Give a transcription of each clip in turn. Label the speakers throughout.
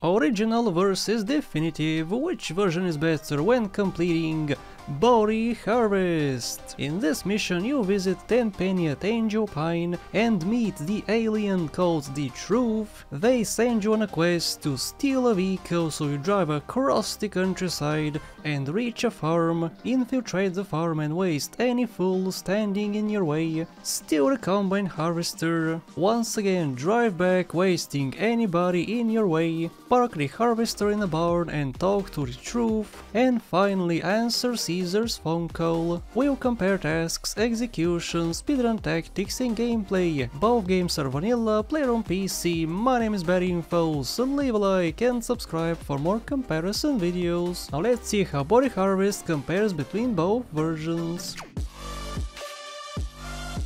Speaker 1: Original versus definitive, which version is better when completing Body Harvest? In this mission you visit Tenpenny at Angel Pine and meet the alien called the Truth. They send you on a quest to steal a vehicle, so you drive across the countryside and reach a farm, infiltrate the farm and waste any fool standing in your way, steal the combine harvester, once again drive back wasting anybody in your way, park the harvester in a barn and talk to the Truth, and finally answer Caesar's phone call. We'll compare tasks, execution, speedrun tactics and gameplay. Both games are vanilla, player on PC. My name is BadInfo, so leave a like and subscribe for more comparison videos. Now let's see how Body Harvest compares between both versions.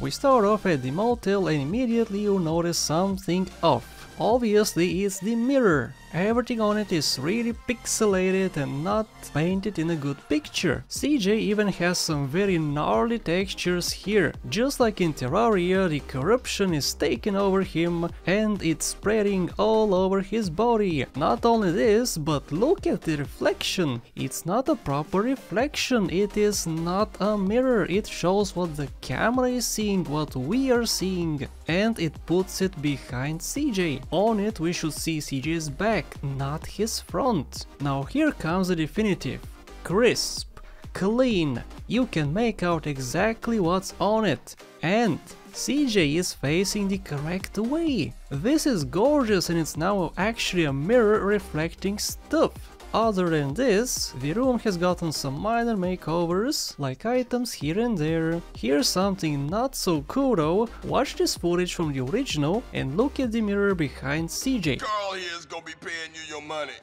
Speaker 1: We start off at the motel and immediately you notice something off. Obviously it's the mirror. Everything on it is really pixelated and not painted in a good picture. CJ even has some very gnarly textures here. Just like in Terraria, the corruption is taking over him and it's spreading all over his body. Not only this, but look at the reflection. It's not a proper reflection, it is not a mirror. It shows what the camera is seeing, what we are seeing, and it puts it behind CJ. On it we should see CJ's back, not his front. Now here comes the definitive. Crisp, clean, you can make out exactly what's on it, and CJ is facing the correct way. This is gorgeous and it's now actually a mirror reflecting stuff. Other than this, the room has gotten some minor makeovers, like items here and there. Here's something not so cool though. Watch this footage from the original and look at the mirror behind CJ.
Speaker 2: Carl here is gonna be paying you your money.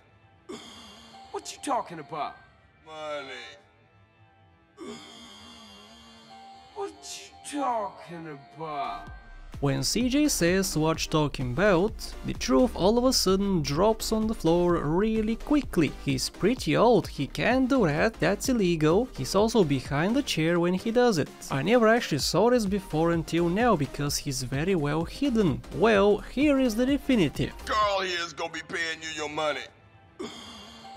Speaker 3: What you talking about?
Speaker 2: Money.
Speaker 3: What you talking about?
Speaker 1: When CJ says what talking about, the Truth all of a sudden drops on the floor really quickly. He's pretty old, he can't do that, that's illegal. He's also behind the chair when he does it. I never actually saw this before until now because he's very well hidden. Well, here is the definitive.
Speaker 2: Carl here is gonna be paying you your money.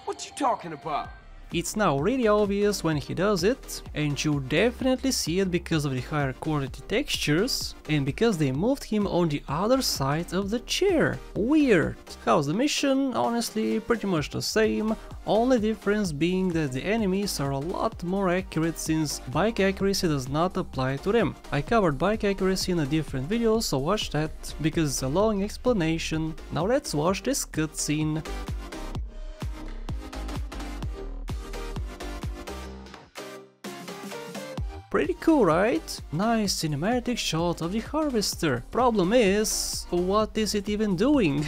Speaker 3: What you talking about?
Speaker 1: It's now really obvious when he does it, and you definitely see it because of the higher quality textures and because they moved him on the other side of the chair. Weird. How's the mission? Honestly, pretty much the same, only difference being that the enemies are a lot more accurate since bike accuracy does not apply to them. I covered bike accuracy in a different video, so watch that because it's a long explanation. Now let's watch this cutscene. Pretty cool, right? Nice cinematic shot of the harvester. Problem is, what is it even doing?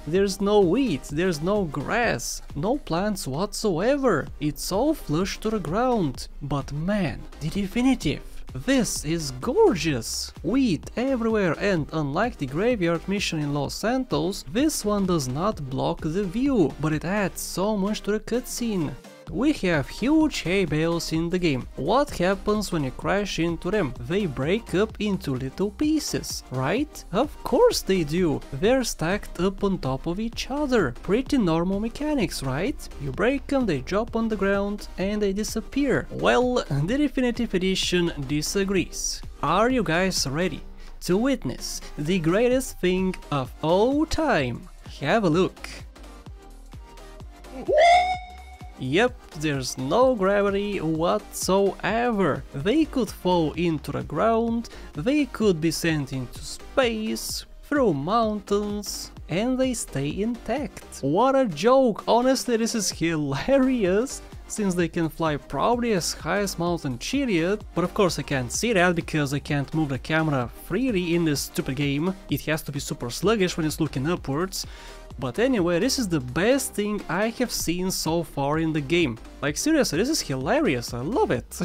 Speaker 1: There's no wheat, there's no grass, no plants whatsoever. It's all flush to the ground. But man, the definitive. This is gorgeous! Wheat everywhere, and unlike the graveyard mission in Los Santos, this one does not block the view, but it adds so much to the cutscene. We have huge hay bales in the game. What happens when you crash into them? They break up into little pieces, right? Of course they do. They're stacked up on top of each other. Pretty normal mechanics, right? You break them, they drop on the ground and they disappear. Well, the Definitive Edition disagrees. Are you guys ready to witness the greatest thing of all time? Have a look. Yep, there's no gravity whatsoever. They could fall into the ground, they could be sent into space, through mountains, and they stay intact. What a joke! Honestly, this is hilarious, since they can fly probably as high as Mountain Chariot, but of course I can't see that because I can't move the camera freely in this stupid game. It has to be super sluggish when it's looking upwards. But anyway, this is the best thing I have seen so far in the game. Like seriously, this is hilarious, I love it.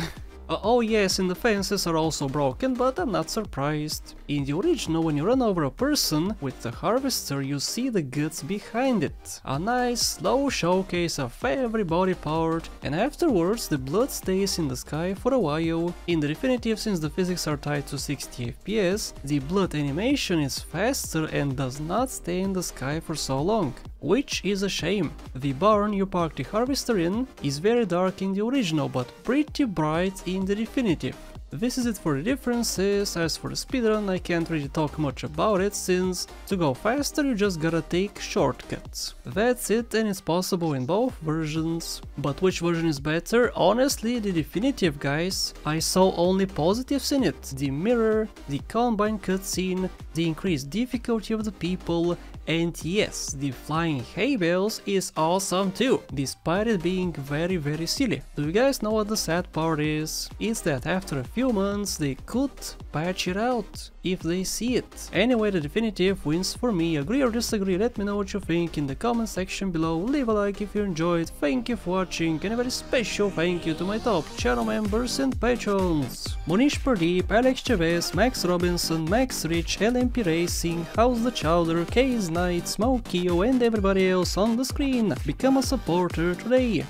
Speaker 1: Oh yes, and the fences are also broken, but I'm not surprised. In the original, when you run over a person with the harvester, you see the guts behind it. A nice slow showcase of every body part, and afterwards the blood stays in the sky for a while. In the definitive, since the physics are tied to 60 FPS, the blood animation is faster and does not stay in the sky for so long. which is a shame. The barn you park the harvester in is very dark in the original, but pretty bright in the definitive. This is it for the differences. As for the speedrun, I can't really talk much about it, since to go faster you just gotta take shortcuts. That's it, and it's possible in both versions. But which version is better? Honestly, the definitive, guys. I saw only positives in it. The mirror, the combine cutscene, the increased difficulty of the people, and yes, the flying hay bales is awesome too, despite it being very silly. Do you guys know what the sad part is? It's that after a few months they could patch it out, if they see it. Anyway, the definitive wins for me. Agree or disagree, let me know what you think in the comment section below. Leave a like if you enjoyed, thank you for watching, and a very special thank you to my top channel members and patrons: Monish Pradeep, Alex Chavez, Max Robinson, Max Rich, LMP Racing, House the Chowder, Case Knight, Smokio, and everybody else on the screen. Become a supporter today.